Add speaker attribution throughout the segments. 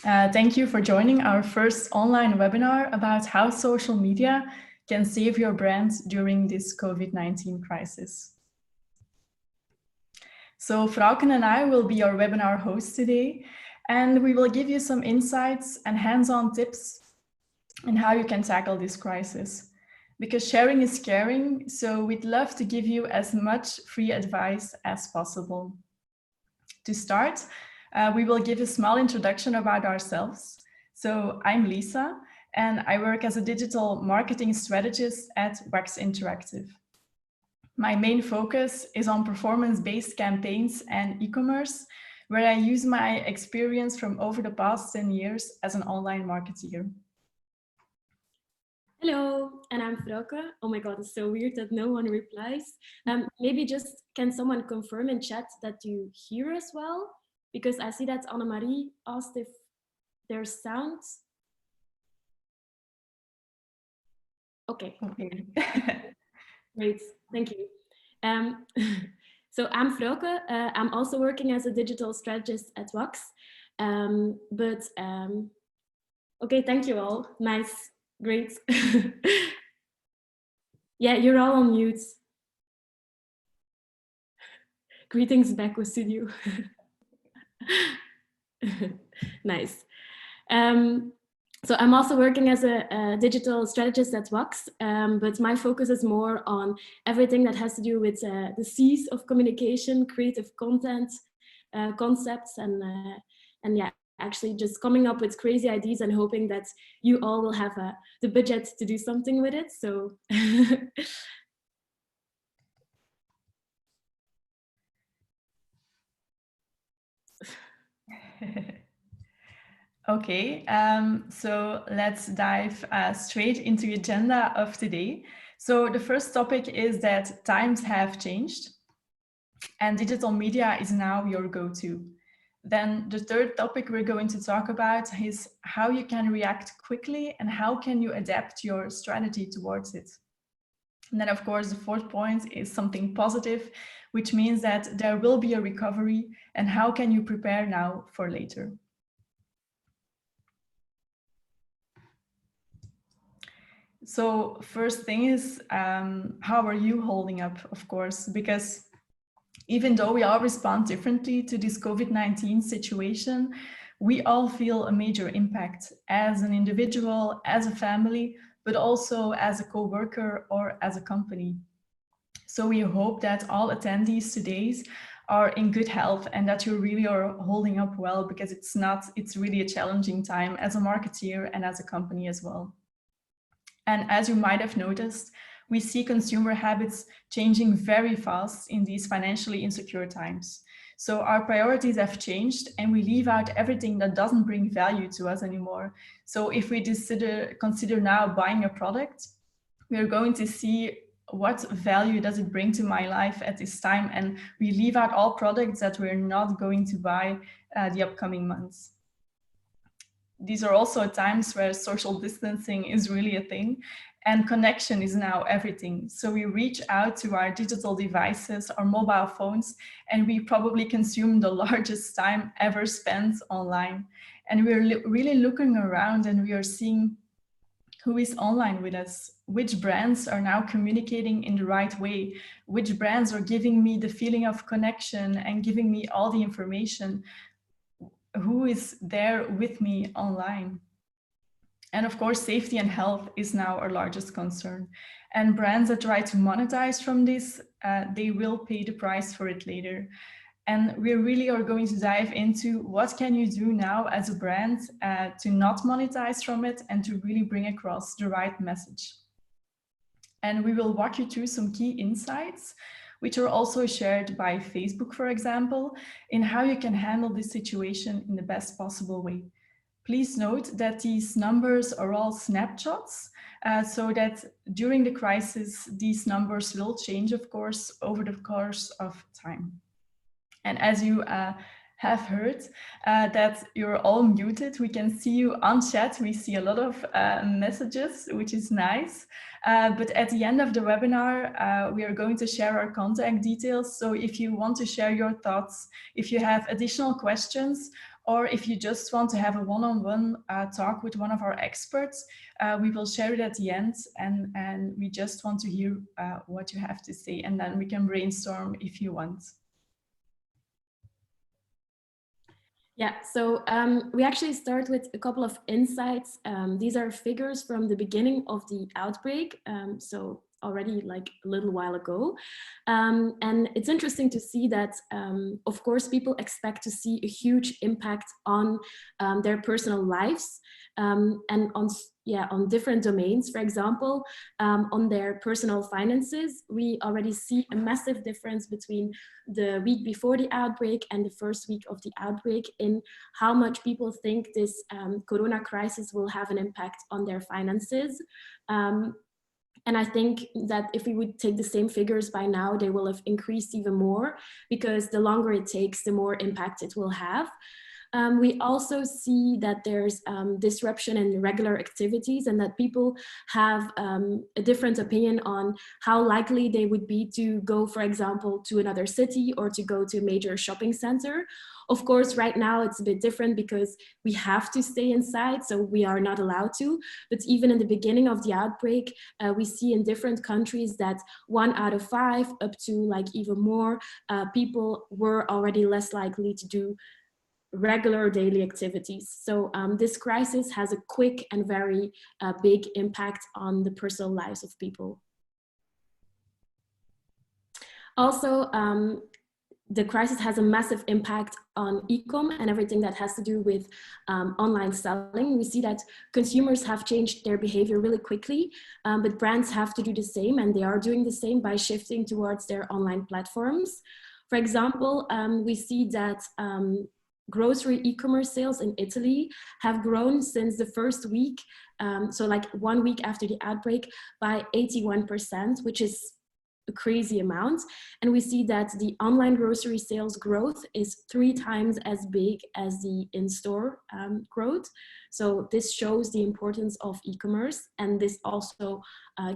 Speaker 1: Thank you for joining our first online webinar about how social media can save your brand during this COVID-19 crisis. So Frauken and I will be your webinar hosts today, and we will give you some insights and hands-on tips on how you can tackle this crisis. Because sharing is caring, so we'd love to give you as much free advice as possible. To start, we will give a small introduction about ourselves. So I'm Lisa, and I work as a digital marketing strategist at Wax Interactive. My main focus is on performance-based campaigns and e-commerce, where I use my experience from over the past 10 years as an online marketeer.
Speaker 2: Hello, and I'm Frauke. Oh my God, it's so weird that no one replies. Maybe just can someone confirm in chat that you hear us well? Because I see that Annemarie asked if there's sound. Okay. Great, thank you. So I'm Frauke. I'm also working as a digital strategist at Wax. Okay, thank you all. Nice. Great. Yeah, you're all on mute. Greetings back with studio. Nice. So I'm also working as a digital strategist at Wax, but my focus is more on everything that has to do with the C's of communication, creative content, concepts, and yeah, actually just coming up with crazy ideas and hoping that you all will have the budget to do something with it. So
Speaker 1: Okay, so let's dive straight into the agenda of today. So the first topic is that times have changed and digital media is now your go-to. Then the third topic we're going to talk about is how you can react quickly and how can you adapt your strategy towards it. And then, of course, the fourth point is something positive, which means that there will be a recovery and how can you prepare now for later. So first thing is, how are you holding up, of course, because even though we all respond differently to this COVID-19 situation, we all feel a major impact as an individual, as a family, but also as a co-worker or as a company. So we hope that all attendees today are in good health and that you really are holding up well, because it's really a challenging time as a marketeer and as a company as well. And as you might have noticed, we see consumer habits changing very fast in these financially insecure times. So our priorities have changed and we leave out everything that doesn't bring value to us anymore. So if we consider now buying a product, we're going to see what value does it bring to my life at this time, and we leave out all products that we're not going to buy the upcoming months. These are also times where social distancing is really a thing and connection is now everything. So we reach out to our digital devices, our mobile phones, and we probably consume the largest time ever spent online. And we're really looking around and we are seeing who is online with us, which brands are now communicating in the right way, which brands are giving me the feeling of connection and giving me all the information, who is there with me online. And of course, safety and health is now our largest concern. And brands that try to monetize from this, they will pay the price for it later. And we really are going to dive into what can you do now as a brand to not monetize from it and to really bring across the right message. And we will walk you through some key insights, which are also shared by Facebook, for example, in how you can handle this situation in the best possible way. Please note that these numbers are all snapshots, so that during the crisis, these numbers will change, of course, over the course of time. And as you have heard that you're all muted, we can see you on chat. We see a lot of messages, which is nice. But at the end of the webinar, we are going to share our contact details. So if you want to share your thoughts, if you have additional questions, or if you just want to have a one-on-one talk with one of our experts, we will share it at the end, and we just want to hear what you have to say, and then we can brainstorm if you want.
Speaker 2: Yeah, so we actually start with a couple of insights. These are figures from the beginning of the outbreak, so already like a little while ago. And it's interesting to see that, of course, people expect to see a huge impact on their personal lives and on different domains. For example, on their personal finances, we already see a massive difference between the week before the outbreak and the first week of the outbreak in how much people think this corona crisis will have an impact on their finances. And I think that if we would take the same figures by now, they will have increased even more, because the longer it takes, the more impact it will have. We also see that there's disruption in regular activities, and that people have a different opinion on how likely they would be to go, for example, to another city or to go to a major shopping center. Of course, right now it's a bit different because we have to stay inside, so we are not allowed to. But even in the beginning of the outbreak, we see in different countries that 1 out of 5, up to like even more, people were already less likely to do regular daily activities. So this crisis has a quick and very big impact on the personal lives of people. Also, the crisis has a massive impact on e-com and everything that has to do with online selling. We see that consumers have changed their behavior really quickly, but brands have to do the same, and they are doing the same by shifting towards their online platforms. For example, we see that grocery e-commerce sales in Italy have grown since the first week, so like 1 week after the outbreak, by 81%, which is a crazy amount. And we see that the online grocery sales growth is 3 times as big as the in-store growth. So this shows the importance of e-commerce, and this also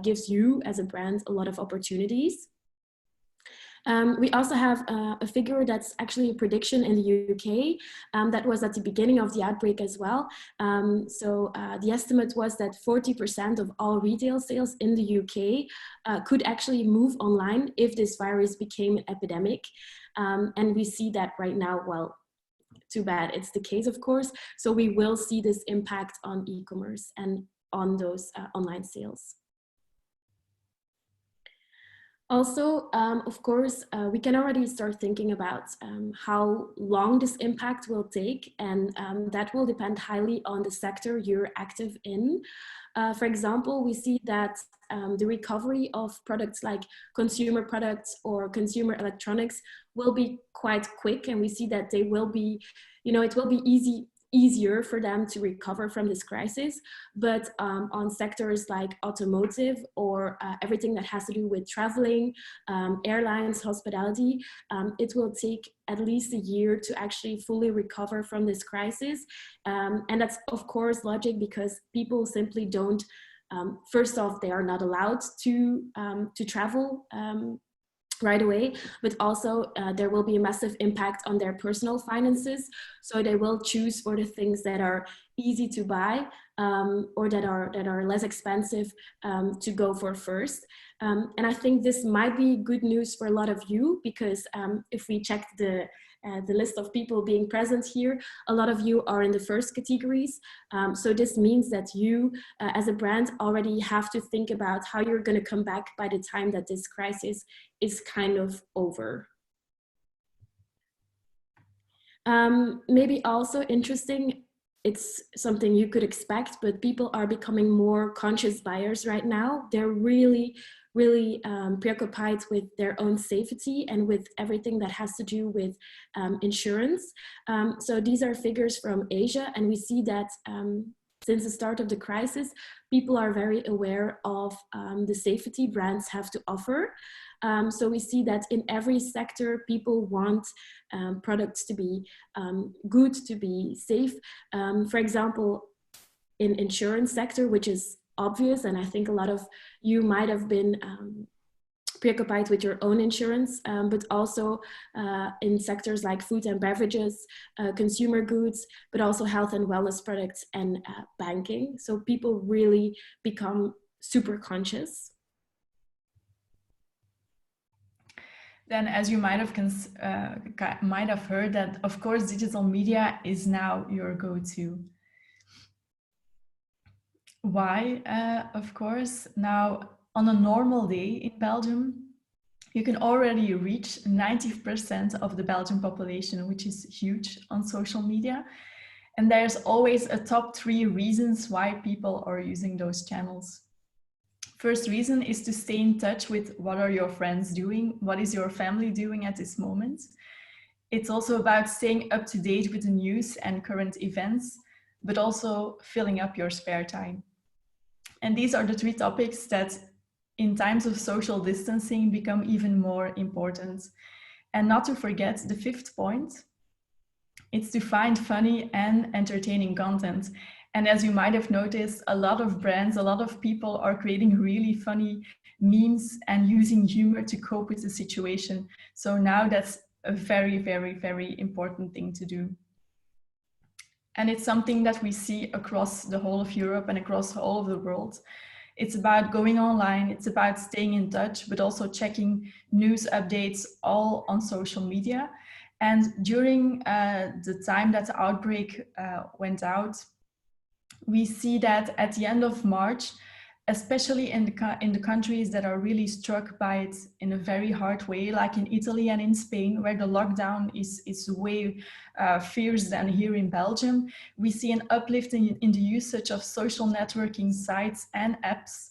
Speaker 2: gives you as a brand a lot of opportunities. We also have a figure that's actually a prediction in the UK that was at the beginning of the outbreak as well. The estimate was that 40% of all retail sales in the UK could actually move online if this virus became an epidemic. And we see that right now. Well, too bad it's the case, of course. So we will see this impact on e-commerce and on those online sales. Also, of course, we can already start thinking about how long this impact will take, and that will depend highly on the sector you're active in. For example, we see that the recovery of products like consumer products or consumer electronics will be quite quick, and we see that they will be, it will be easier for them to recover from this crisis. But on sectors like automotive or everything that has to do with traveling, airlines, hospitality, it will take at least a year to actually fully recover from this crisis. And that's of course logic, because people simply don't, first off, they are not allowed to travel right away, but also there will be a massive impact on their personal finances. So they will choose for the things that are easy to buy or that are less expensive to go for first. And I think this might be good news for a lot of you, because if we check the list of people being present here, a lot of you are in the first categories. So this means that you, as a brand, already have to think about how you're going to come back by the time that this crisis is kind of over. Maybe also interesting, it's something you could expect, but people are becoming more conscious buyers right now. They're really preoccupied with their own safety and with everything that has to do with insurance. So these are figures from Asia, and we see that since the start of the crisis, people are very aware of the safety brands have to offer. So we see that in every sector, people want products to be good, to be safe. For example, in insurance sector, which is obvious, and I think a lot of you might have been preoccupied with your own insurance, but also in sectors like food and beverages, consumer goods, but also health and wellness products and banking. So people really become super conscious.
Speaker 1: Then, as you might have heard, that of course digital media is now your go-to. Why? Of course, now on a normal day in Belgium, you can already reach 90% of the Belgian population, which is huge on social media. And there's always a top 3 reasons why people are using those channels. First reason is to stay in touch with what are your friends doing, what is your family doing at this moment. It's also about staying up to date with the news and current events, but also filling up your spare time. And these are the 3 topics that in times of social distancing become even more important. And not to forget the 5th point, it's to find funny and entertaining content. And as you might have noticed, a lot of brands, a lot of people are creating really funny memes and using humor to cope with the situation. So now that's a very, very, very important thing to do. And it's something that we see across the whole of Europe and across all of the world. It's about going online, it's about staying in touch, but also checking news updates all on social media. And during the time that the outbreak went out, we see that at the end of March, especially in the countries that are really struck by it in a very hard way, like in Italy and in Spain, where the lockdown is way fierce than here in Belgium, we see an uplift in the usage of social networking sites and apps,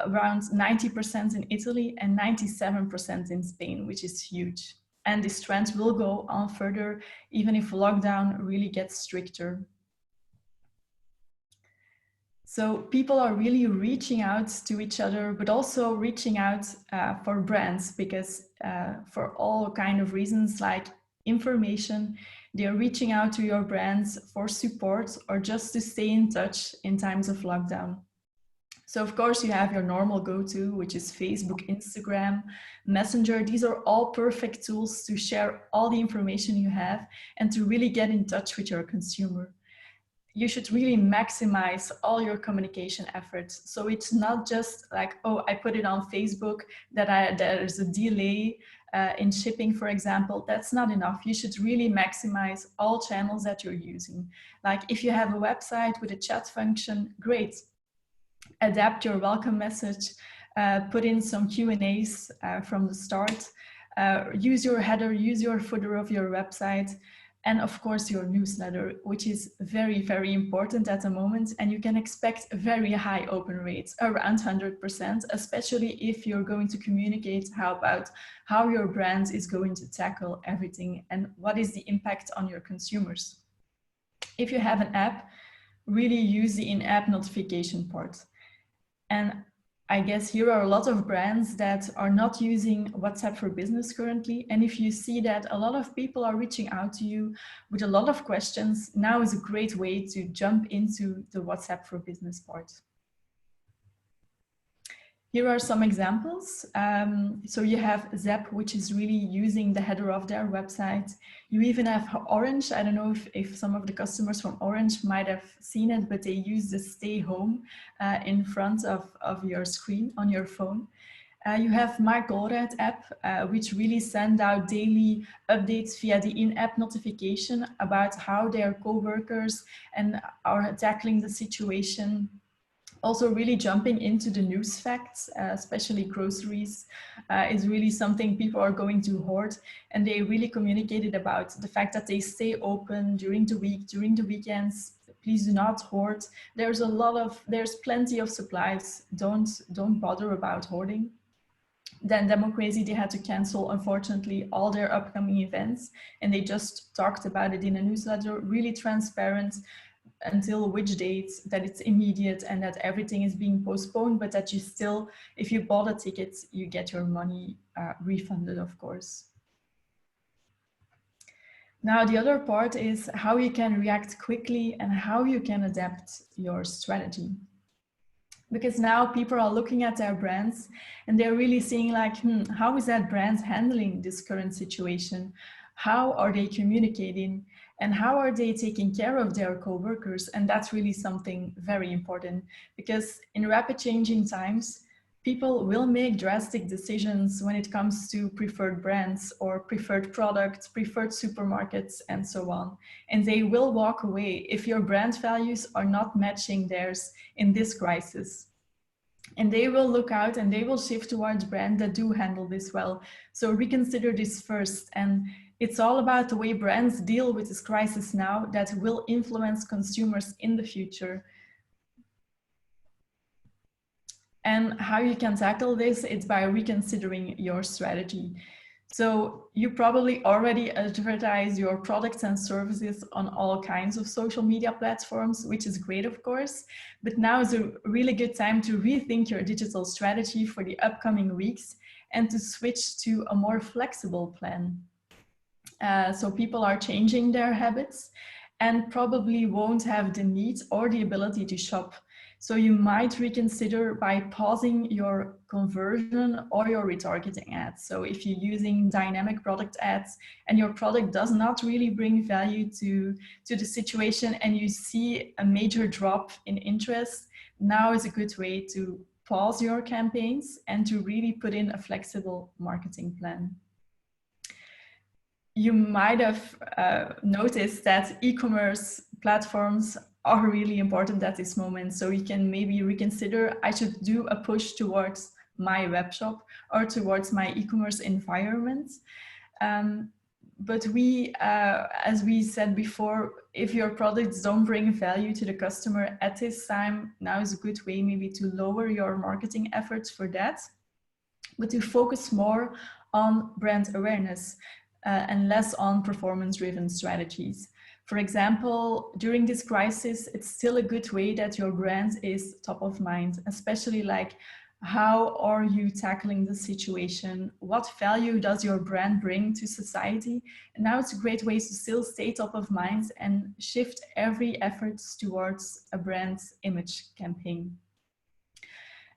Speaker 1: around 90% in Italy and 97% in Spain, which is huge. And this trend will go on further, even if lockdown really gets stricter. So people are really reaching out to each other, but also reaching out for brands, because for all kind of reasons like information, they're reaching out to your brands for support or just to stay in touch in times of lockdown. So of course you have your normal go-to, which is Facebook, Instagram, Messenger. These are all perfect tools to share all the information you have and to really get in touch with your consumer. You should really maximize all your communication efforts. So it's not just like, oh, I put it on Facebook, that there's a delay in shipping, for example. That's not enough. You should really maximize all channels that you're using. Like if you have a website with a chat function, great. Adapt your welcome message, put in some Q&As from the start, use your header, use your footer of your website, and of course your newsletter, which is very, very important at the moment. And you can expect very high open rates, around 100%, especially if you're going to communicate about how your brand is going to tackle everything and what is the impact on your consumers. If you have an app, really use the in-app notification part. And I guess here are a lot of brands that are not using WhatsApp for Business currently. And if you see that a lot of people are reaching out to you with a lot of questions, now is a great way to jump into the WhatsApp for Business part. Here are some examples. So you have Zep, which is really using the header of their website. You even have Orange. I don't know if some of the customers from Orange might have seen it, but they use the stay home in front of your screen on your phone. You have My Colruyt app, which really send out daily updates via the in-app notification about how their co-workers and are tackling the situation. Also really jumping into the news facts, especially groceries, is really something people are going to hoard. And they really communicated about the fact that they stay open during the week, during the weekends. Please do not hoard. There's plenty of supplies. Don't bother about hoarding. Then Democracy, they had to cancel, unfortunately, all their upcoming events. And they just talked about it in a newsletter, really transparent, until which dates, that it's immediate and that everything is being postponed, but that you still, if you bought a ticket, you get your money refunded, of course. Now, the other part is how you can react quickly and how you can adapt your strategy. because now people are looking at their brands and they're really seeing like, how is that brand handling this current situation? How are they communicating? And how are they taking care of their co-workers? And that's really something very important, because in rapid changing times, people will make drastic decisions when it comes to preferred brands or preferred products, preferred supermarkets, and so on. And they will walk away if your brand values are not matching theirs in this crisis. And they will look out and they will shift towards brands that do handle this well. So reconsider this first. And it's all about the way brands deal with this crisis now that will influence consumers in the future. And how you can tackle this, it's by reconsidering your strategy. So you probably already advertise your products and services on all kinds of social media platforms, which is great, of course. But now is a really good time to rethink your digital strategy for the upcoming weeks and to switch to a more flexible plan. So people are changing their habits and probably won't have the need or the ability to shop. So you might reconsider by pausing your conversion or your retargeting ads. So if you're using dynamic product ads and your product does not really bring value to the situation and you see a major drop in interest, now is a good way to pause your campaigns and to really put in a flexible marketing plan. You might have noticed that e-commerce platforms are really important at this moment. So you can maybe reconsider, I should do a push towards my web shop or towards my e-commerce environment. But as we said before, if your products don't bring value to the customer at this time, now is a good way maybe to lower your marketing efforts for that, but to focus more on brand awareness and less on performance-driven strategies. For example, during this crisis, it's still a good way that your brand is top of mind, especially like, how are you tackling the situation? What value does your brand bring to society? And now it's a great way to still stay top of mind and shift every effort towards a brand image campaign.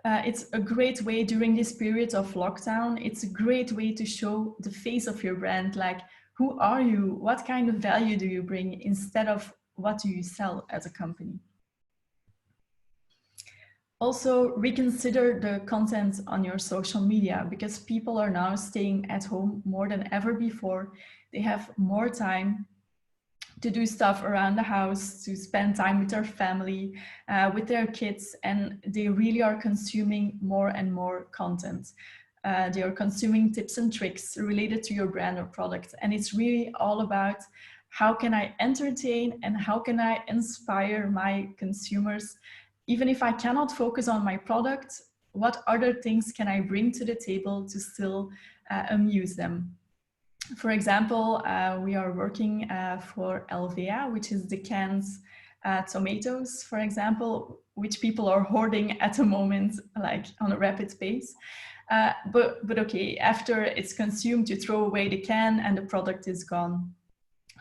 Speaker 1: It's a great way during this period of lockdown. It's a great way to show the face of your brand, like, who are you? What kind of value do you bring, instead of what do you sell as a company? Also, reconsider the content on your social media, because people are now staying at home more than ever before. They have more time to do stuff around the house, to spend time with their family, with their kids, and they really are consuming more and more content. They are consuming tips and tricks related to your brand or product. And it's really all about, how can I entertain and how can I inspire my consumers? Even if I cannot focus on my product, what other things can I bring to the table to still amuse them? For example, we are working for Elvea, which is the canned tomatoes, for example, which people are hoarding at the moment, like on a rapid pace. But okay, after it's consumed, you throw away the can and the product is gone.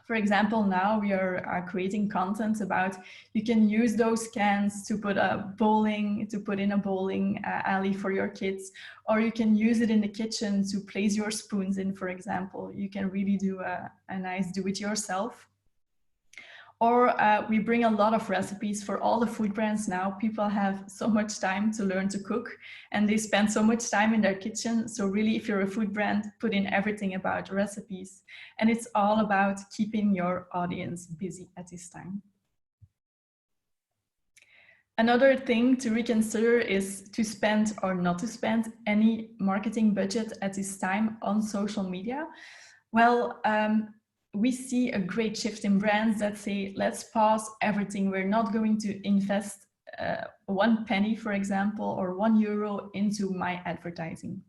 Speaker 1: For example, now we are creating content about, you can use those cans to put in a bowling alley for your kids, or you can use it in the kitchen to place your spoons in, for example. You can really do a nice do-it-yourself. Or we bring a lot of recipes for all the food brands now. People have so much time to learn to cook and they spend so much time in their kitchen. So really, if you're a food brand, put in everything about recipes. And it's all about keeping your audience busy at this time. Another thing to reconsider is to spend or not to spend any marketing budget at this time on social media. Well, we see a great shift in brands that say, let's pause everything. We're not going to invest 1 penny, for example, or €1 into my advertising.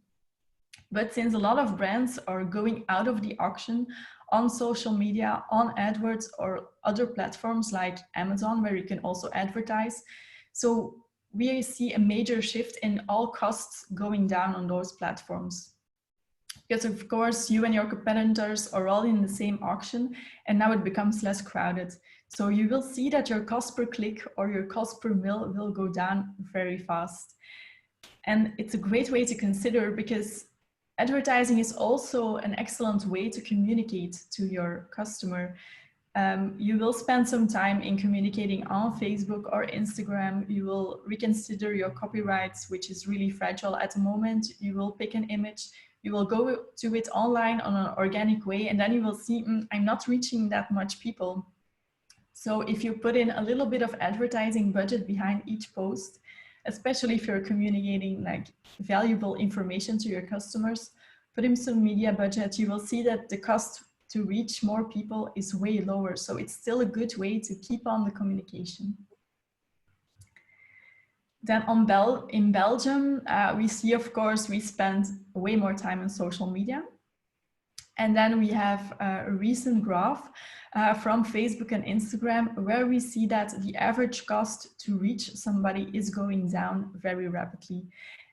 Speaker 1: But since a lot of brands are going out of the auction on social media, on AdWords or other platforms like Amazon, where you can also advertise, so we see a major shift in all costs going down on those platforms. Because of course, you and your competitors are all in the same auction, and now it becomes less crowded. So you will see that your cost per click or your cost per mil will go down very fast. And it's a great way to consider, because advertising is also an excellent way to communicate to your customer. You will spend some time in communicating on Facebook or Instagram. You will reconsider your copyrights, which is really fragile at the moment. You will pick an image, you will go to it online on an organic way, and then you will see, I'm not reaching that much people. So if you put in a little bit of advertising budget behind each post, especially if you're communicating like valuable information to your customers, put in some media budget, you will see that the cost to reach more people is way lower. So it's still a good way to keep on the communication. Then in Belgium, we see, of course, we spend way more time on social media. And then we have a recent graph from Facebook and Instagram, where we see that the average cost to reach somebody is going down very rapidly.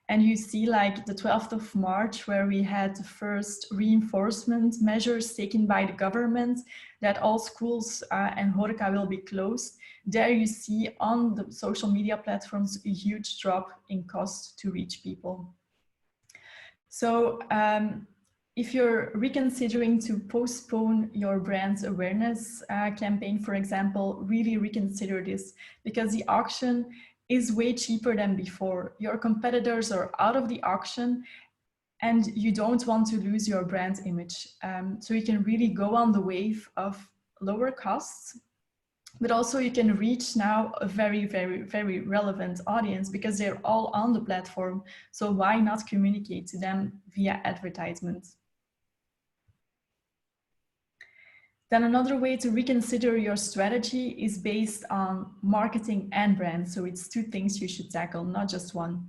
Speaker 1: And you see like the 12th of March, where we had the first reinforcement measures taken by the government, that all schools and horeca will be closed. There you see on the social media platforms a huge drop in cost to reach people. So if you're reconsidering to postpone your brand's awareness campaign, for example, really reconsider this, because the auction is way cheaper than before. Your competitors are out of the auction and you don't want to lose your brand image. So you can really go on the wave of lower costs, but also you can reach now a very, very, very relevant audience, because they're all on the platform. So why not communicate to them via advertisements? Then another way to reconsider your strategy is based on marketing and brand. So it's two things you should tackle, not just one.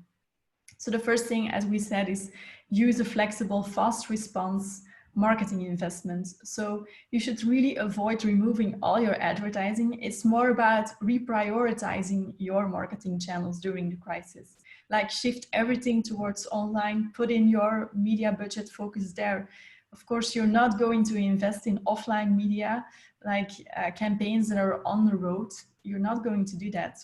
Speaker 1: So the first thing, as we said, is use a flexible, fast response marketing investment. So you should really avoid removing all your advertising. It's more about reprioritizing your marketing channels during the crisis. Like shift everything towards online, put in your media budget, focus there. Of course, you're not going to invest in offline media, like campaigns that are on the road. You're not going to do that.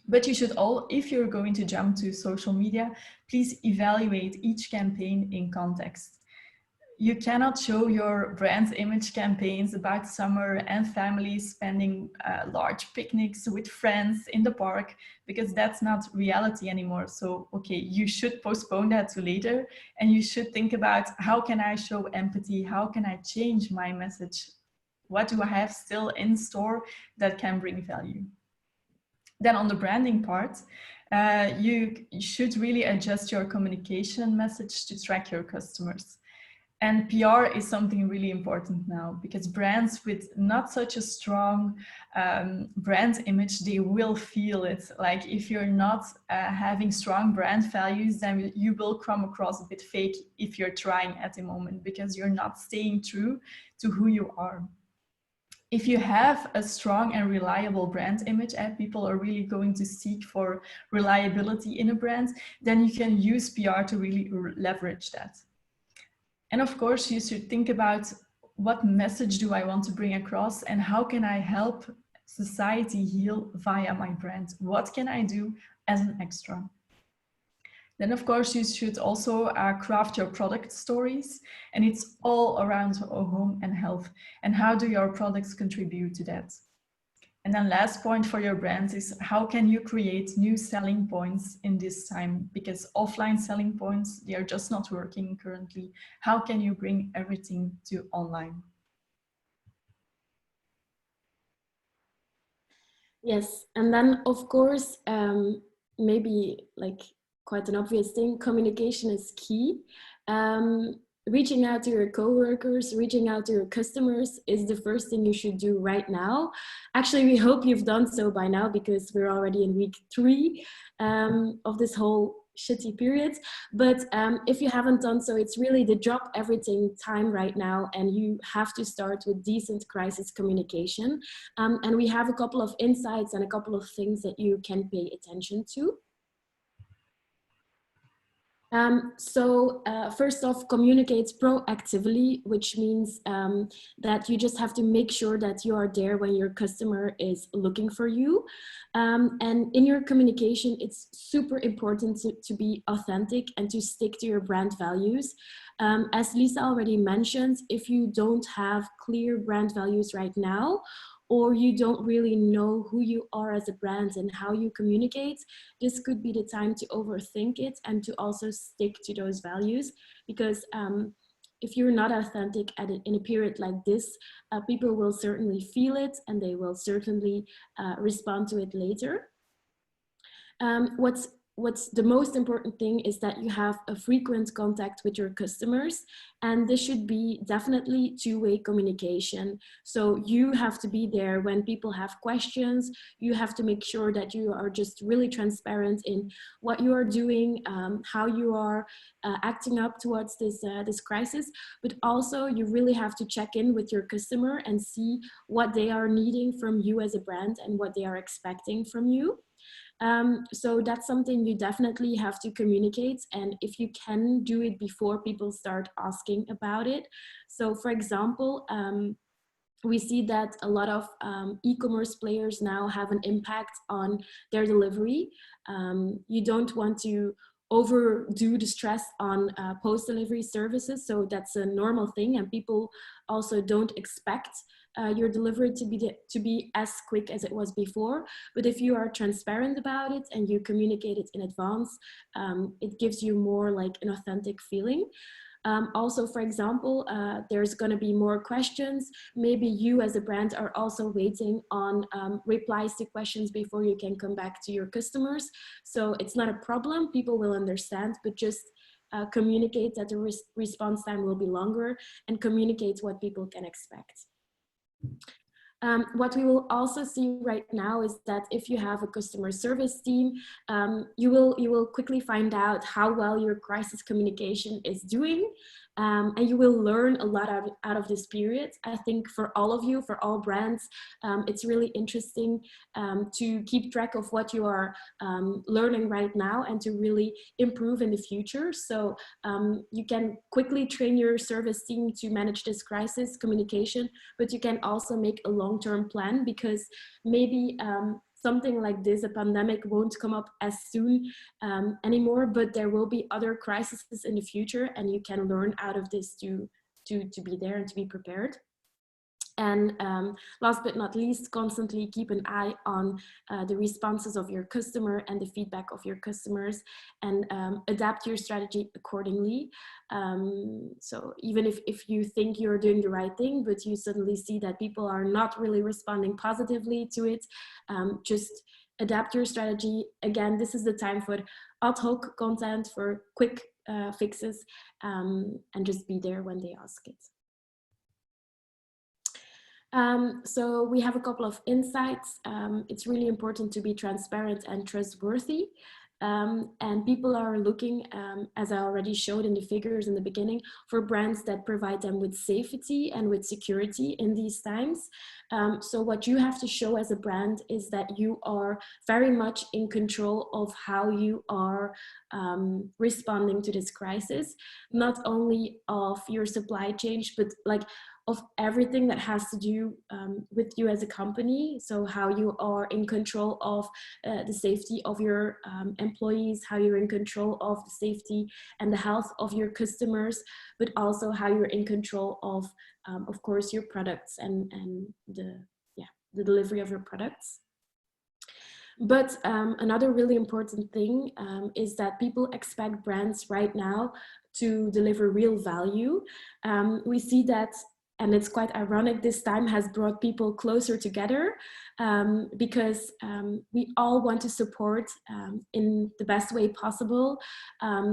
Speaker 1: But you should if you're going to jump to social media, please evaluate each campaign in context. You cannot show your brand image campaigns about summer and families spending large picnics with friends in the park, because that's not reality anymore. So, okay, you should postpone that to later, and you should think about, how can I show empathy? How can I change my message? What do I have still in store that can bring value? Then on the branding part, you should really adjust your communication message to track your customers. And PR is something really important now, because brands with not such a strong brand image, they will feel it. Like if you're not having strong brand values, then you will come across a bit fake if you're trying at the moment, because you're not staying true to who you are. If you have a strong and reliable brand image, and people are really going to seek for reliability in a brand, then you can use PR to really leverage that. And of course, you should think about, what message do I want to bring across, and how can I help society heal via my brand? What can I do as an extra? Then of course, you should also craft your product stories, and it's all around home and health. And how do your products contribute to that? And then last point for your brands is, how can you create new selling points in this time? Because offline selling points, they are just not working currently. How can you bring everything to online?
Speaker 2: Yes, and then of course, maybe like quite an obvious thing, communication is key. Reaching out to your coworkers, reaching out to your customers is the first thing you should do right now. Actually, we hope you've done so by now, because we're already in week 3 of this whole shitty period. But if you haven't done so, it's really the drop everything time right now, and you have to start with decent crisis communication. And we have a couple of insights and a couple of things that you can pay attention to. First off, communicate proactively, which means that you just have to make sure that you are there when your customer is looking for you. And in your communication, it's super important to be authentic and to stick to your brand values. As Lisa already mentioned, if you don't have clear brand values right now, or you don't really know who you are as a brand and how you communicate, this could be the time to overthink it and to also stick to those values. Because if you're not authentic in a period like this, people will certainly feel it and they will certainly respond to it later. What's the most important thing is that you have a frequent contact with your customers, and this should be definitely two-way communication. So you have to be there when people have questions. You have to make sure that you are just really transparent in what you are doing, how you are acting up towards this crisis, but also you really have to check in with your customer and see what they are needing from you as a brand and what they are expecting from you. So that's something you definitely have to communicate, and if you can do it before people start asking about it. So for example, we see that a lot of e-commerce players now have an impact on their delivery. You don't want to overdo the stress on post-delivery services, so that's a normal thing, and people also don't expect your delivery to be as quick as it was before. But if you are transparent about it and you communicate it in advance, it gives you more like an authentic feeling. Also, for example, there's going to be more questions. Maybe you as a brand are also waiting on replies to questions before you can come back to your customers. So it's not a problem, people will understand, but just communicate that the response time will be longer and communicate what people can expect. What we will also see right now is that if you have a customer service team, you will quickly find out how well your crisis communication is doing, and you will learn a lot out of this period. I think for all of you, for all brands, it's really interesting to keep track of what you are learning right now and to really improve in the future. So you can quickly train your service team to manage this crisis communication, but you can also make a long-term plan, because maybe something like this, a pandemic, won't come up as soon anymore, but there will be other crises in the future, and you can learn out of this to be there and to be prepared. And last but not least, constantly keep an eye on the responses of your customer and the feedback of your customers, and adapt your strategy accordingly. So even if you think you're doing the right thing, but you suddenly see that people are not really responding positively to it, just adapt your strategy. Again, this is the time for ad hoc content, for quick fixes, and just be there when they ask it. So we have a couple of insights. It's really important to be transparent and trustworthy. And people are looking, as I already showed in the figures in the beginning, for brands that provide them with safety and with security in these times. So what you have to show as a brand is that you are very much in control of how you are responding to this crisis, not only of your supply chain, but like of everything that has to do with you as a company. So how you are in control of the safety of your employees, how you're in control of the safety and the health of your customers, but also how you're in control of course, your products and the delivery of your products. But another really important thing is that people expect brands right now to deliver real value. We see that, and it's quite ironic, this time has brought people closer together because we all want to support in the best way possible.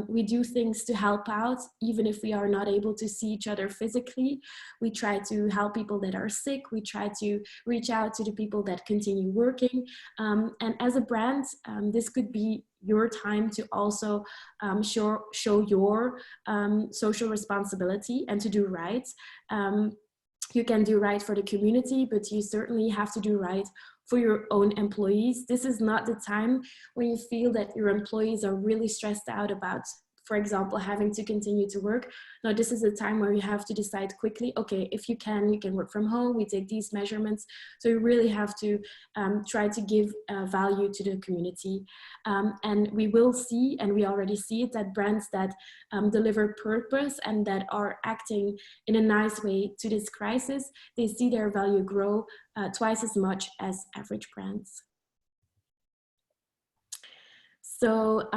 Speaker 2: We do things to help out, even if we are not able to see each other physically. We try to help people that are sick. We try to reach out to the people that continue working. And as a brand, this could be your time to also show your social responsibility and to do right. You can do right for the community, but you certainly have to do right for your own employees. This is not the time when you feel that your employees are really stressed out about for example, having to continue to work. Now, this is a time where you have to decide quickly, okay, if you can work from home, we take these measurements. So you really have to try to give value to the community. And we will see, and we already see it, that brands that deliver purpose and that are acting in a nice way to this crisis, they see their value grow twice as much as average brands. So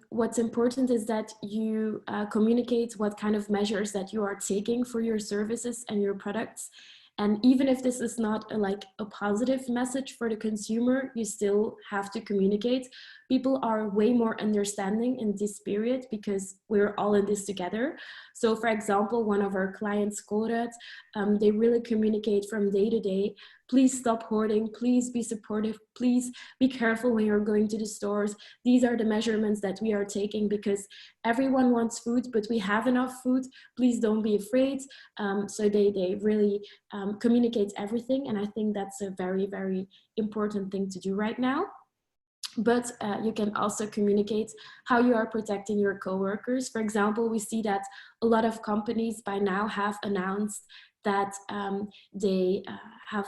Speaker 2: what's important is that you communicate what kind of measures that you are taking for your services and your products. And even if this is not like a positive message for the consumer, you still have to communicate. People are way more understanding in this period because we're all in this together. So for example, one of our clients, Colruyt, they really communicate from day to day. Please stop hoarding, please be supportive, please be careful when you're going to the stores. These are the measurements that we are taking because everyone wants food, but we have enough food. Please don't be afraid. So they really communicate everything. And I think that's a very, very important thing to do right now. But you can also communicate how you are protecting your coworkers. For example, we see that a lot of companies by now have announced that they have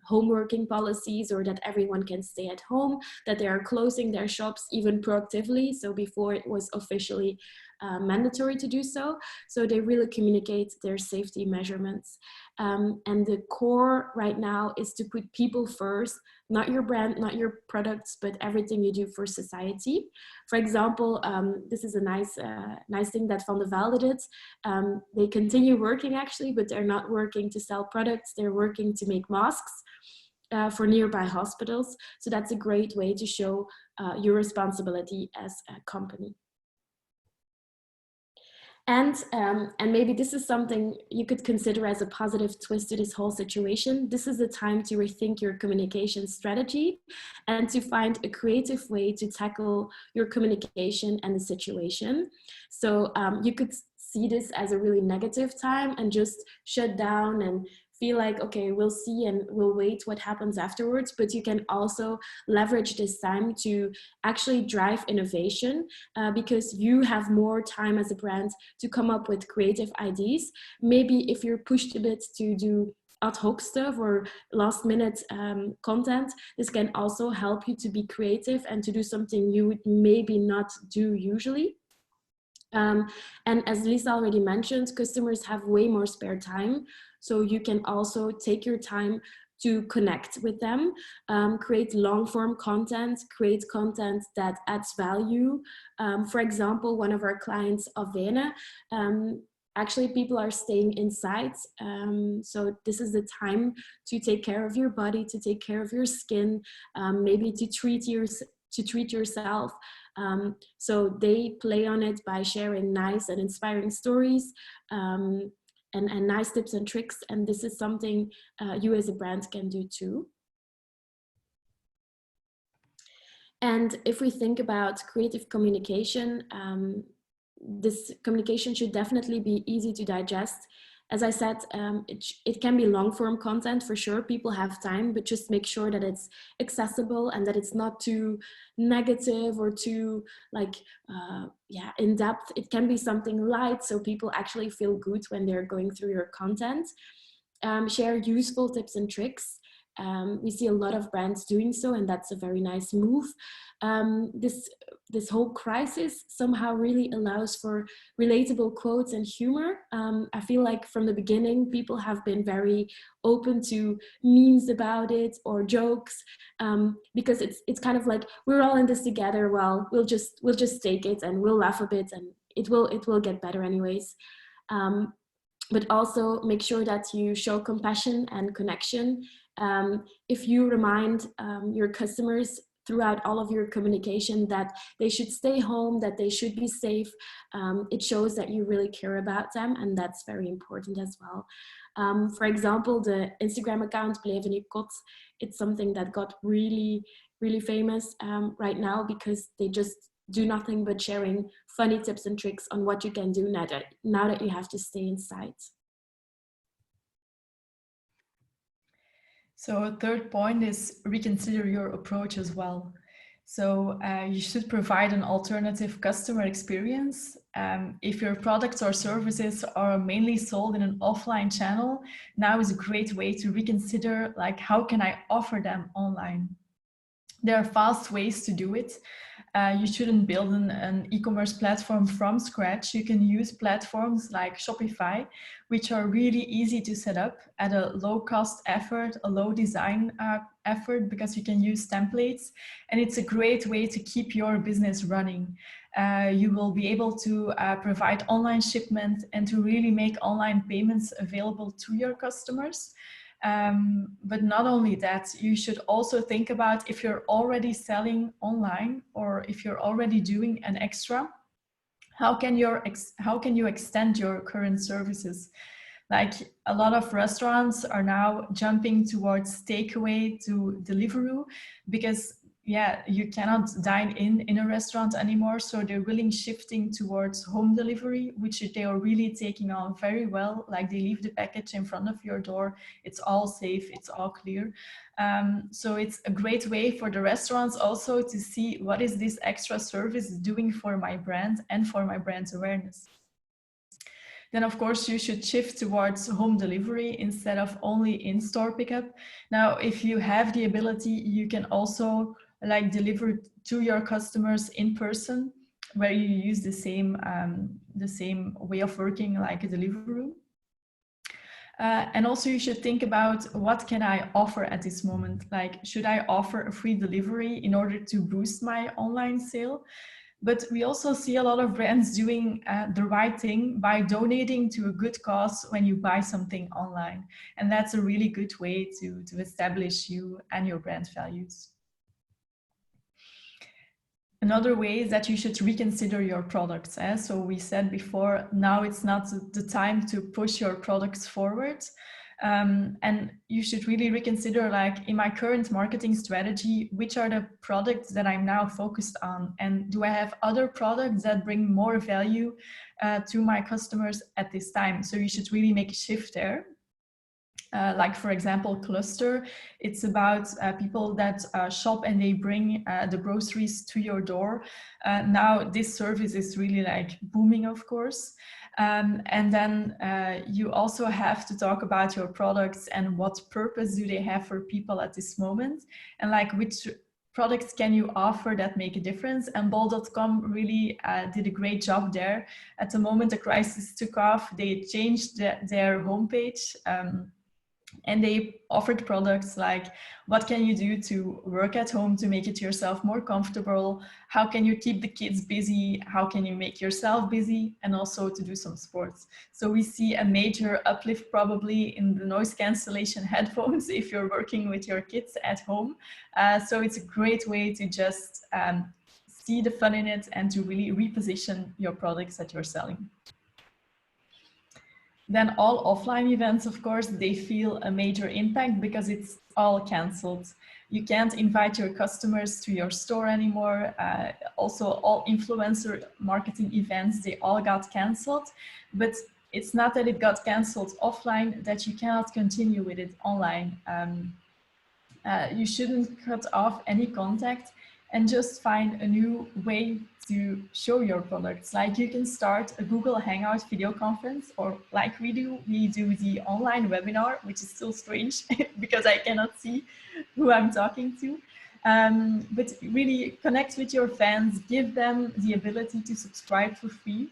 Speaker 2: home working policies, or that everyone can stay at home, that they are closing their shops even proactively. So before it was officially mandatory to do so. So they really communicate their safety measurements. And the core right now is to put people first, not your brand, not your products, but everything you do for society. For example, this is a nice thing that Van de Velde did. They continue working actually, but they're not working to sell products. They're working to make masks for nearby hospitals. So that's a great way to show your responsibility as a company. And maybe this is something you could consider as a positive twist to this whole situation. This is the time to rethink your communication strategy and to find a creative way to tackle your communication and the situation. So you could see this as a really negative time and just shut down and feel like, okay, we'll see and we'll wait what happens afterwards. But you can also leverage this time to actually drive innovation because you have more time as a brand to come up with creative ideas. Maybe if you're pushed a bit to do ad hoc stuff or last minute content, this can also help you to be creative and to do something you would maybe not do usually. And as Lisa already mentioned, customers have way more spare time. So you can also take your time to connect with them, create long form content, create content that adds value. For example, one of our clients, Avene, actually people are staying inside. So this is the time to take care of your body, to take care of your skin, maybe to treat yourself. So they play on it by sharing nice and inspiring stories and nice tips and tricks. And this is something you as a brand can do too. And if we think about creative communication, this communication should definitely be easy to digest. As I said, it can be long form content for sure. People have time, but just make sure that it's accessible and that it's not too negative or too in depth. It can be something light so people actually feel good when they're going through your content. Share useful tips and tricks. We see a lot of brands doing so, and that's a very nice move. This whole crisis somehow really allows for relatable quotes and humor. I feel like from the beginning, people have been very open to memes about it or jokes, because it's kind of like, we're all in this together. Well, we'll just take it and we'll laugh a bit, and it will get better anyways. But also make sure that you show compassion and connection. If you remind your customers throughout all of your communication that they should stay home, that they should be safe, it shows that you really care about them, and that's very important as well. For example, the Instagram account Blijven je kot, it's something that got really, really famous right now because they just do nothing but sharing funny tips and tricks on what you can do now that you have to stay inside.
Speaker 1: So a third point is reconsider your approach as well. So you should provide an alternative customer experience. If your products or services are mainly sold in an offline channel, now is a great way to reconsider, like, how can I offer them online? There are fast ways to do it. You shouldn't build an e-commerce platform from scratch. You can use platforms like Shopify, which are really easy to set up at a low cost effort, a low design effort, because you can use templates. And it's a great way to keep your business running. You will be able to provide online shipment and to really make online payments available to your customers. But not only that, you should also think about if you're already selling online or if you're already doing an extra, how can you extend your current services? Like, a lot of restaurants are now jumping towards takeaway to Deliveroo because you cannot dine in a restaurant anymore. So they're really shifting towards home delivery, which they are really taking on very well. Like, they leave the package in front of your door. It's all safe, it's all clear. So it's a great way for the restaurants also to see what is this extra service doing for my brand and for my brand's awareness. Then of course you should shift towards home delivery instead of only in-store pickup. Now, if you have the ability, you can also like deliver to your customers in person, where you use the same way of working like a Deliveroo. And also you should think about, what can I offer at this moment? Like, should I offer a free delivery in order to boost my online sale? But we also see a lot of brands doing the right thing by donating to a good cause when you buy something online. And that's a really good way to establish you and your brand values. Another way is that you should reconsider your products. So we said before, now it's not the time to push your products forward. And you should really reconsider, like, in my current marketing strategy, which are the products that I'm now focused on? And do I have other products that bring more value to my customers at this time? So you should really make a shift there. Like, for example, Cluster, it's about people that shop and they bring the groceries to your door. Now this service is really like booming, of course. And then you also have to talk about your products and what purpose do they have for people at this moment, and like which products can you offer that make a difference. And bol.com really did a great job there. At the moment the crisis took off, they changed their homepage. And they offered products like, what can you do to work at home to make it yourself more comfortable? How can you keep the kids busy? How can you make yourself busy? And also to do some sports. So we see a major uplift probably in the noise cancellation headphones if you're working with your kids at home. So it's a great way to just see the fun in it and to really reposition your products that you're selling. Then all offline events, of course, they feel a major impact because it's all canceled. You can't invite your customers to your store anymore. Also, all influencer marketing events, they all got canceled. But it's not that it got canceled offline that you cannot continue with it online. You shouldn't cut off any contact and just find a new way to show your products. Like, you can start a Google Hangout video conference, or like we do the online webinar, which is still strange because I cannot see who I'm talking to. But really connect with your fans, give them the ability to subscribe for free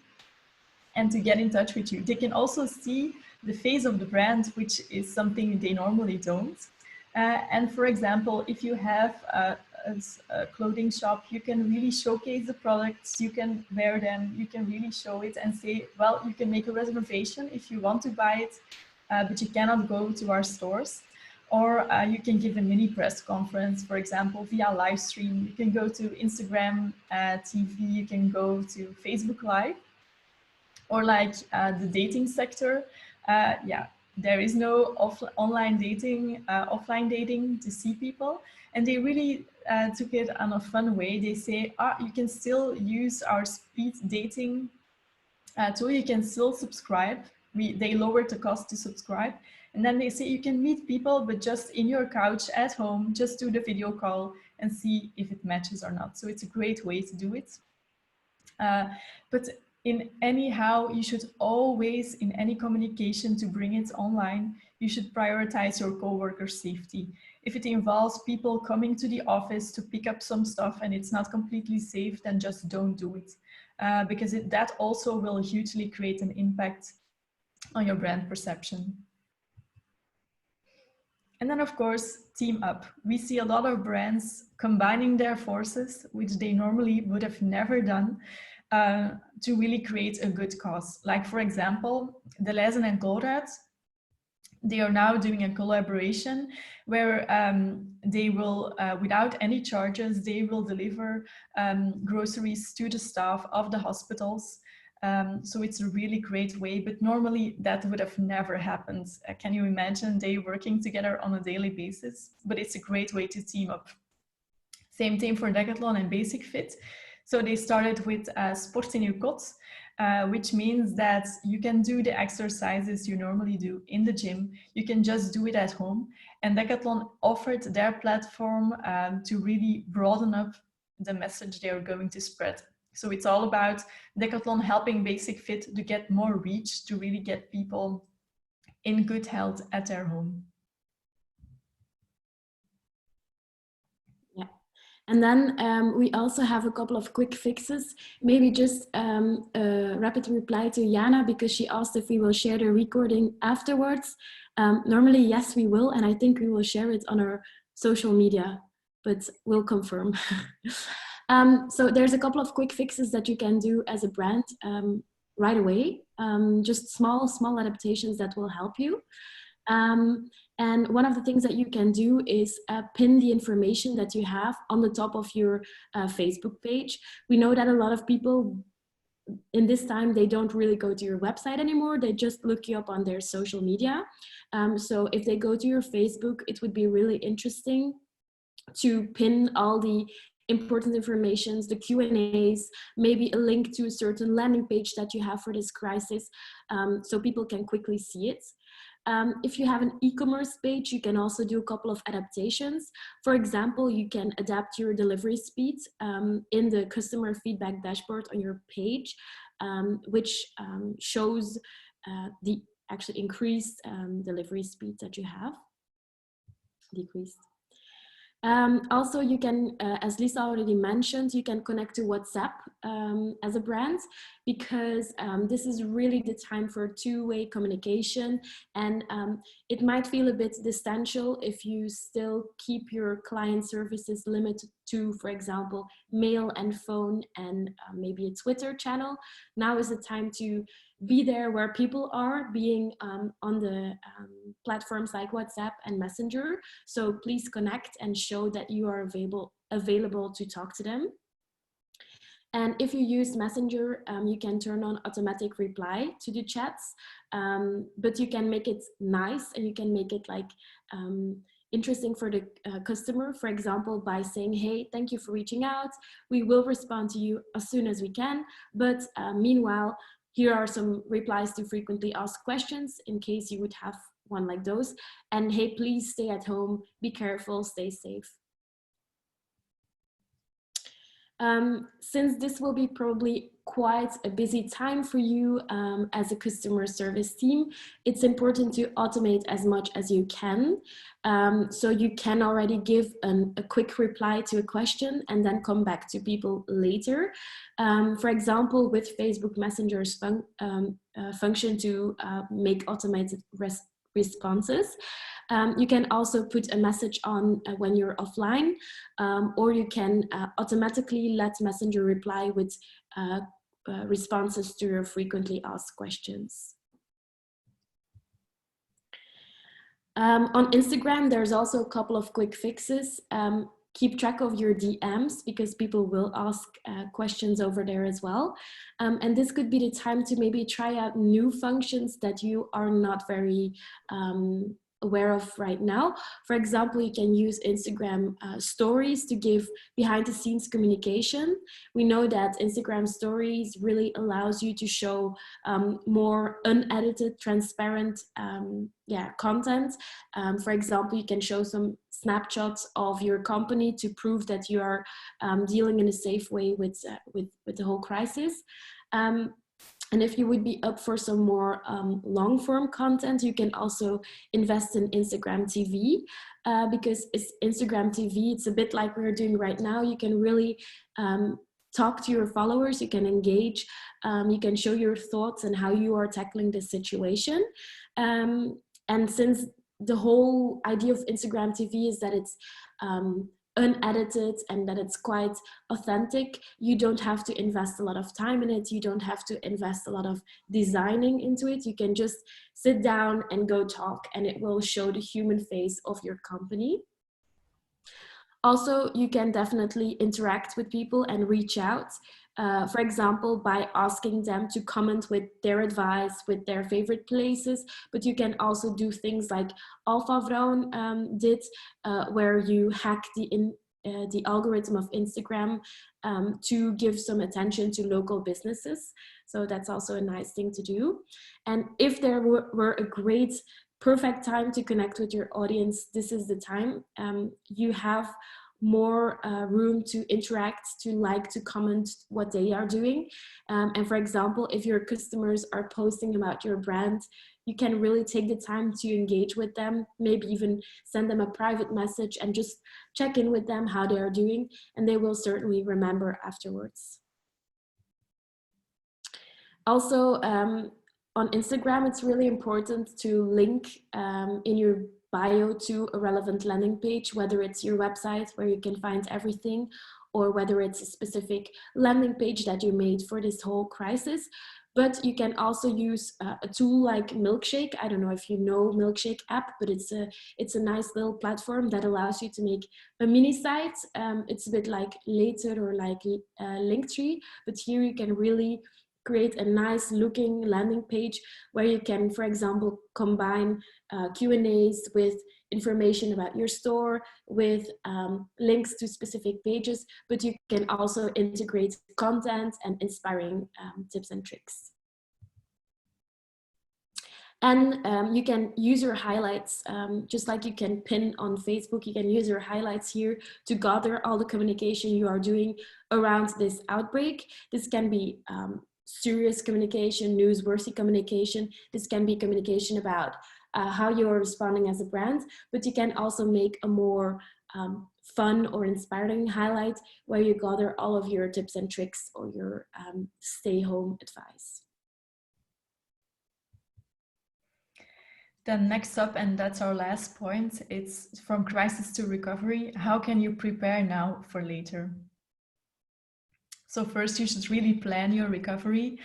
Speaker 1: and to get in touch with you. They can also see the face of the brand, which is something they normally don't. And for example, if you have a clothing shop, you can really showcase the products, you can wear them, you can really show it and say, well, you can make a reservation if you want to buy it, but you cannot go to our stores. Or you can give a mini press conference, for example, via live stream. You can go to Instagram TV, you can go to Facebook Live. Or like the dating sector, there is no online dating, offline dating to see people. And they really took it on a fun way. They say, you can still use our speed dating tool, you can still subscribe. They lowered the cost to subscribe. And then they say you can meet people, but just in your couch at home, just do the video call and see if it matches or not. So it's a great way to do it. But in anyhow, you should always, in any communication to bring it online, you should prioritize your coworker safety. If it involves people coming to the office to pick up some stuff and it's not completely safe, then just don't do it. Because that also will hugely create an impact on your brand perception. And then, of course, team up. We see a lot of brands combining their forces, which they normally would have never done, to really create a good cause. Like, for example, Deleuze and Colruyt, they are now doing a collaboration where they will, without any charges, they will deliver groceries to the staff of the hospitals. So it's a really great way, but normally that would have never happened. Can you imagine they working together on a daily basis? But it's a great way to team up. Same thing for Decathlon and Basic Fit. So they started with Sport in your kot, which means that you can do the exercises you normally do in the gym. You can just do it at home. And Decathlon offered their platform to really broaden up the message they are going to spread. So it's all about Decathlon helping Basic Fit to get more reach, to really get people in good health at their home.
Speaker 2: Yeah. And then we also have a couple of quick fixes. Maybe just a rapid reply to Jana, because she asked if we will share the recording afterwards. Normally, yes, we will. And I think we will share it on our social media, but we'll confirm. So there's a couple of quick fixes that you can do as a brand right away. Just small adaptations that will help you. And one of the things that you can do is pin the information that you have on the top of your Facebook page. We know that a lot of people in this time, they don't really go to your website anymore. They just look you up on their social media. So if they go to your Facebook, it would be really interesting to pin all the important informations, the Q&As, maybe a link to a certain landing page that you have for this crisis, so people can quickly see it. If you have an e-commerce page, you can also do a couple of adaptations. For example, you can adapt your delivery speed in the customer feedback dashboard on your page, which shows the actually increased delivery speed that you have, decreased. Also, you can, as Lisa already mentioned, you can connect to WhatsApp as a brand, because this is really the time for two-way communication, and it might feel a bit distantial if you still keep your client services limited to, for example, mail and phone and maybe a Twitter channel. Now is the time to be there where people are, being on the platforms like WhatsApp and Messenger. So please connect and show that you are available to talk to them. And if you use Messenger, you can turn on automatic reply to the chats, but you can make it nice, and you can make it like interesting for the customer, for example, by saying, hey, thank you for reaching out. We will respond to you as soon as we can. But meanwhile, here are some replies to frequently asked questions in case you would have one like those. And hey, please stay at home, be careful, stay safe. Since this will be probably quite a busy time for you as a customer service team, it's important to automate as much as you can. So you can already give a quick reply to a question and then come back to people later. For example, with Facebook Messenger's function to make automated responses. You can also put a message on when you're offline, or you can automatically let Messenger reply with responses to your frequently asked questions. On Instagram, there's also a couple of quick fixes. Keep track of your DMs, because people will ask questions over there as well. And this could be the time to maybe try out new functions that you are not very aware of right now. For example, you can use Instagram stories to give behind the scenes communication. We know that Instagram stories really allows you to show more unedited, transparent content. For example, you can show some snapshots of your company to prove that you are dealing in a safe way with the whole crisis. And if you would be up for some more long form content, you can also invest in Instagram TV, because it's Instagram TV, it's a bit like we're doing right now. You can really talk to your followers, you can engage, you can show your thoughts and how you are tackling this situation. And since the whole idea of Instagram TV is that it's unedited and that it's quite authentic, you don't have to invest a lot of time in it, you don't have to invest a lot of designing into it. You can just sit down and go talk, and it will show the human face of your company. Also, you can definitely interact with people and reach out, for example, by asking them to comment with their advice, with their favorite places. But you can also do things like Alpha Vrouwen did, where you hack the algorithm of Instagram to give some attention to local businesses. So that's also a nice thing to do. And if there were a great perfect time to connect with your audience, this is the time. You have more room to interact, to like, to comment what they are doing. And for example, if your customers are posting about your brand, you can really take the time to engage with them, maybe even send them a private message and just check in with them how they are doing, and they will certainly remember afterwards. Also, on Instagram, it's really important to link in your bio to a relevant landing page, whether it's your website where you can find everything, or whether it's a specific landing page that you made for this whole crisis. But you can also use a tool like Milkshake. I don't know if you know Milkshake app, but it's a nice little platform that allows you to make a mini site. It's a bit like Later or like Linktree, but here you can really create a nice looking landing page where you can, for example, combine Q&As with information about your store, with links to specific pages, but you can also integrate content and inspiring tips and tricks. And you can use your highlights, just like you can pin on Facebook, you can use your highlights here to gather all the communication you are doing around this outbreak. This can be serious communication, newsworthy communication. This can be communication about how you're responding as a brand, but you can also make a more fun or inspiring highlight where you gather all of your tips and tricks or your stay home advice.
Speaker 1: Then next up, and that's our last point, it's from crisis to recovery. How can you prepare now for later? So first, you should really plan your recovery.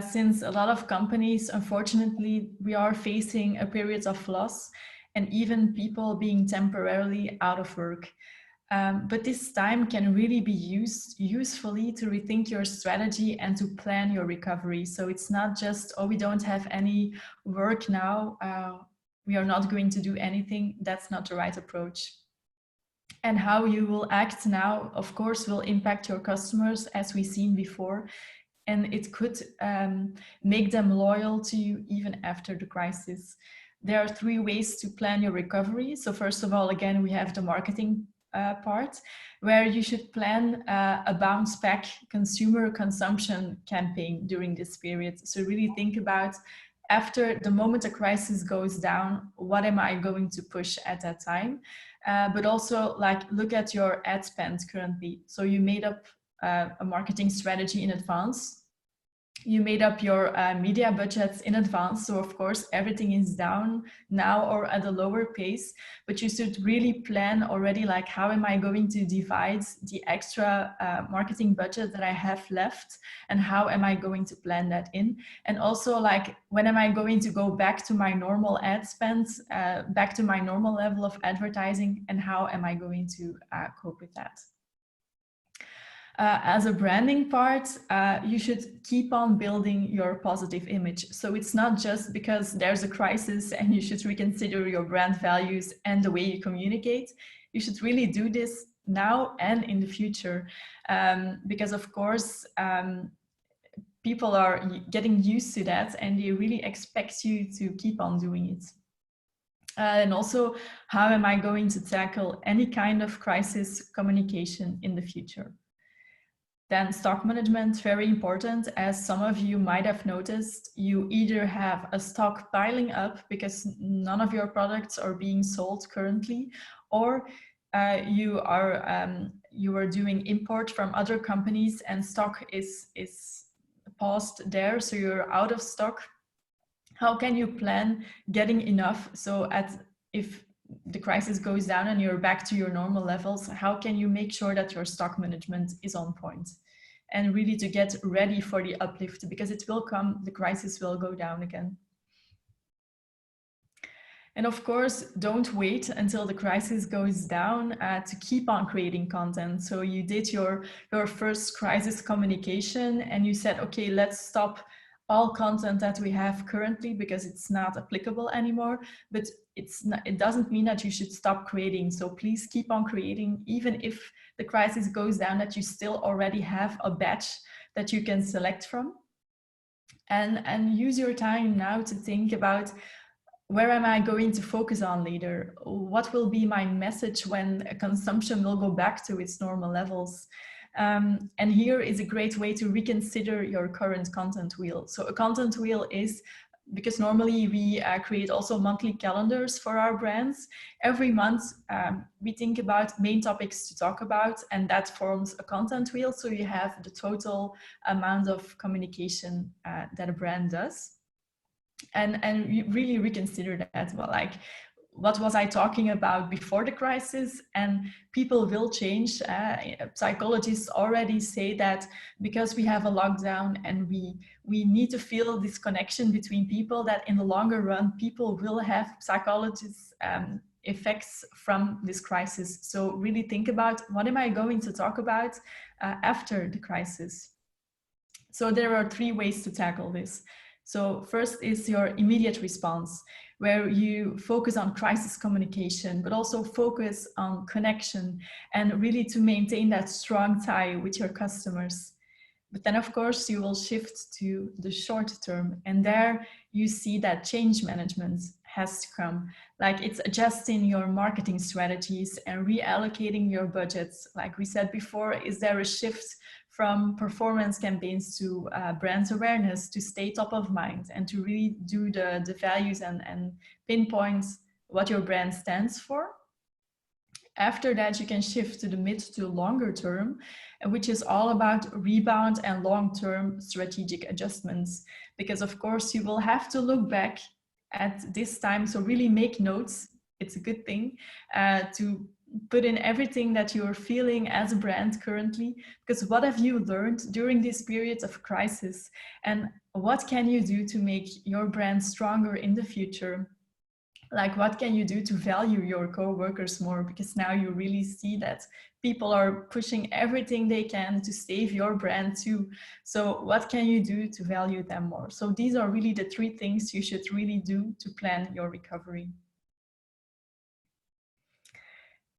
Speaker 1: Since a lot of companies, unfortunately, we are facing a period of loss and even people being temporarily out of work. But this time can really be used usefully to rethink your strategy and to plan your recovery. So it's not just, oh, we don't have any work now, we are not going to do anything. That's not the right approach. And how you will act now, of course, will impact your customers, as we've seen before. And it could make them loyal to you even after the crisis. There are 3 ways to plan your recovery. So first of all, again, we have the marketing part, where you should plan a bounce back consumer consumption campaign during this period. So really think about, after the moment a crisis goes down, what am I going to push at that time? But also, like, look at your ad spend currently. So you made up a marketing strategy in advance. You made up your media budgets in advance. So of course, everything is down now or at a lower pace, but you should really plan already, like, how am I going to divide the extra marketing budget that I have left, and how am I going to plan that in? And also, like, when am I going to go back to my normal ad spend, back to my normal level of advertising, and how am I going to cope with that? As a branding part, you should keep on building your positive image. So it's not just because there's a crisis and you should reconsider your brand values and the way you communicate. You should really do this now and in the future, because of course, people are getting used to that and they really expect you to keep on doing it. And also, how am I going to tackle any kind of crisis communication in the future? Then stock management, very important. As some of you might have noticed, you either have a stock piling up because none of your products are being sold currently, or you are doing import from other companies and stock is paused there, so you're out of stock. How can you plan getting enough? So if the crisis goes down and you're back to your normal levels, how can you make sure that your stock management is on point? And really to get ready for the uplift, because it will come, the crisis will go down again. And of course, don't wait until the crisis goes down to keep on creating content. So you did your first crisis communication and you said, okay, let's stop all content that we have currently because it's not applicable anymore. But it doesn't mean that you should stop creating. So please keep on creating, even if the crisis goes down, that you still already have a batch that you can select from. And use your time now to think about, where am I going to focus on later? What will be my message when consumption will go back to its normal levels? And here is a great way to reconsider your current content wheel. So a content wheel is, because normally we create also monthly calendars for our brands. Every month we think about main topics to talk about, and that forms a content wheel. So you have the total amount of communication that a brand does. And you really reconsider that. Well, like, what was I talking about before the crisis? And people will change. Psychologists already say that because we have a lockdown and we need to feel this connection between people, that in the longer run, people will have psychologists effects from this crisis. So really think about, what am I going to talk about after the crisis? So there are 3 ways to tackle this. So first is your immediate response, where you focus on crisis communication, but also focus on connection and really to maintain that strong tie with your customers. But then, of course, you will shift to the short term, and there you see that change management has to come. Like, it's adjusting your marketing strategies and reallocating your budgets. Like we said before, is there a shift from performance campaigns to brand awareness to stay top of mind and to really do the values and pinpoint what your brand stands for? After that, you can shift to the mid to longer term, which is all about rebound and long-term strategic adjustments. Because of course you will have to look back at this time. So really make notes. It's a good thing to put in everything that you're feeling as a brand currently, because what have you learned during this period of crisis, and what can you do to make your brand stronger in the future? Like, what can you do to value your co-workers more? Because now you really see that people are pushing everything they can to save your brand too. So what can you do to value them more? So these are really the 3 things you should really do to plan your recovery.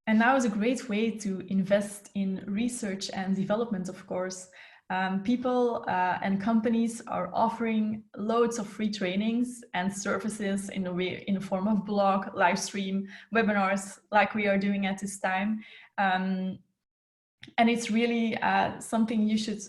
Speaker 1: And now is a great way to invest in research and development, of course. People and companies are offering loads of free trainings and services in the form of blog, live stream, webinars, like we are doing at this time. And it's really something you should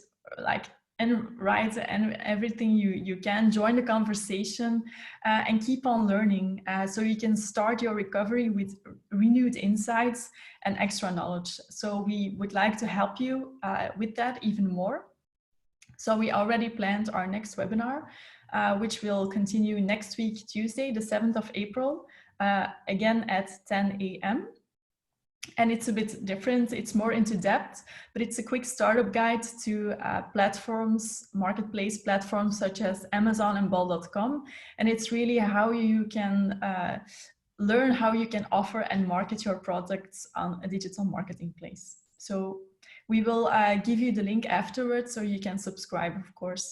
Speaker 1: and write and everything you can join the conversation and keep on learning so you can start your recovery with renewed insights and extra knowledge. So we would like to help you with that even more. So we already planned our next webinar, which will continue next week, Tuesday, the 7th of April, again at 10 a.m. And it's a bit different, it's more into depth, but it's a quick startup guide to platforms, marketplace platforms such as Amazon and bol.com. And it's really how you can learn how you can offer and market your products on a digital marketing place. So We will give you the link afterwards so you can subscribe, of course.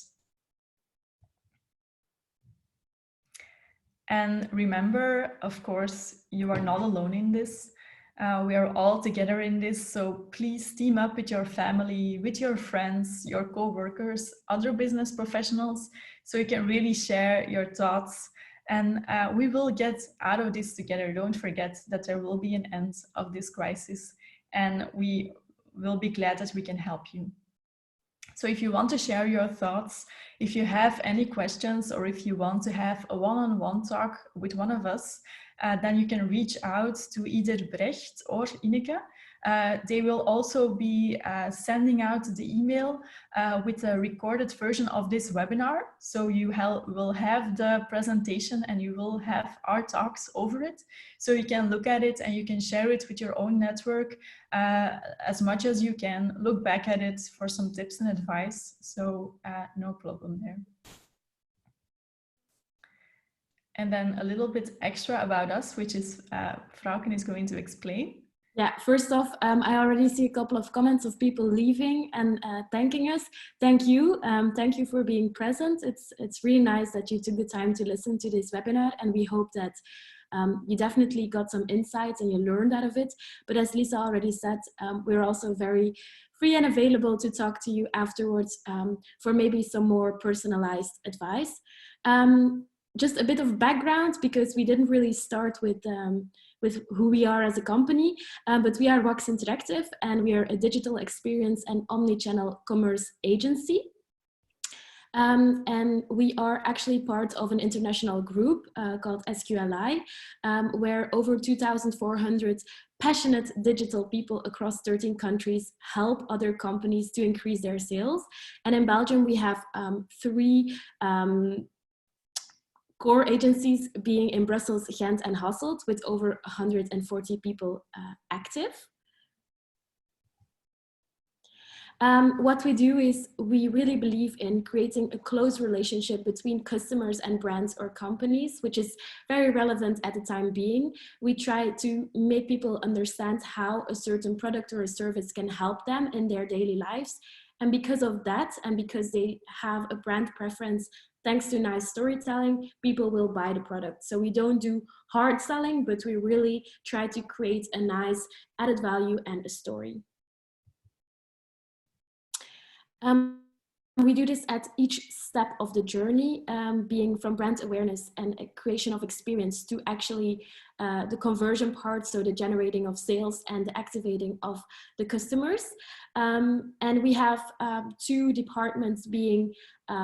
Speaker 1: And remember, of course, you are not alone in this. We are all together in this, so please team up with your family, with your friends, your co-workers, other business professionals, so you can really share your thoughts. And we will get out of this together. Don't forget that there will be an end of this crisis, and we will be glad that we can help you. So if you want to share your thoughts, if you have any questions, or if you want to have a one-on-one talk with one of us, then you can reach out to either Brecht or Ineke. They will also be sending out the email with a recorded version of this webinar. So you will have the presentation and you will have our talks over it. So you can look at it and you can share it with your own network as much as you can. Look back at it for some tips and advice. So no problem there. And then a little bit extra about us, which is Frauken is going to explain.
Speaker 2: Yeah, first off, I already see a couple of comments of people leaving and thanking us. Thank you. Thank you for being present. It's really nice that you took the time to listen to this webinar, and we hope that you definitely got some insights and you learned out of it. But as Lisa already said, we're also very free and available to talk to you afterwards for maybe some more personalized advice. Just a bit of background, because we didn't really start with who we are as a company, but we are Wax Interactive, and we are a digital experience and omni-channel commerce agency. And we are actually part of an international group called SQLI, where over 2,400 passionate digital people across 13 countries help other companies to increase their sales. And in Belgium, we have 3 core agencies, being in Brussels, Ghent and Hasselt, with over 140 people active. What we do is we really believe in creating a close relationship between customers and brands or companies, which is very relevant at the time being. We try to make people understand how a certain product or a service can help them in their daily lives. And because of that, and because they have a brand preference, thanks to nice storytelling, people will buy the product. So we don't do hard selling, but we really try to create a nice added value and a story. We do this at each step of the journey, being from brand awareness and a creation of experience to actually the conversion part, so the generating of sales and the activating of the customers. And we have 2 departments, being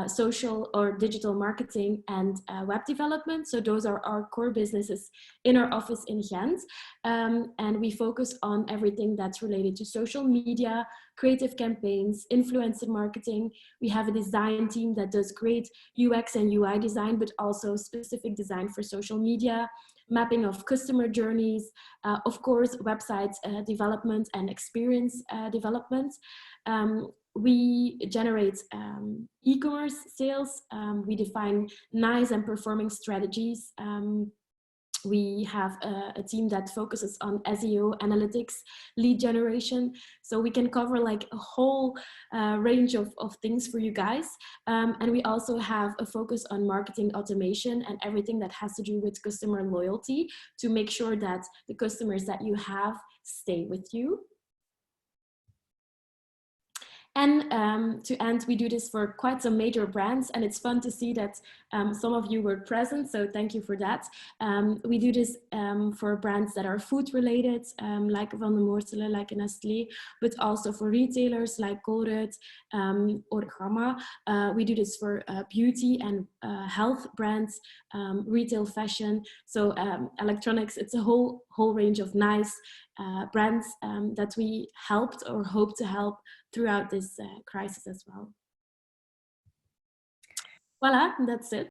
Speaker 2: social or digital marketing and web development. So those are our core businesses in our office in Ghent. And we focus on everything that's related to social media, creative campaigns, influencer marketing. We have a design team that does great UX and UI design, but also specific design for social media, mapping of customer journeys, of course, website development and experience development. We generate e-commerce sales. We define nice and performing strategies. We have a team that focuses on SEO, analytics, lead generation. So we can cover like a whole range of things for you guys. And we also have a focus on marketing automation and everything that has to do with customer loyalty to make sure that the customers that you have stay with you. And to end, we do this for quite some major brands, and it's fun to see that some of you were present, so thank you for that. We do this for brands that are food related, like Van de Moortelen, like Nestlé, but also for retailers like Colruyt or Gamma. We do this for beauty and health brands, retail fashion, so electronics. It's a whole range of nice brands that we helped or hope to help throughout this crisis as well. Voila, that's it.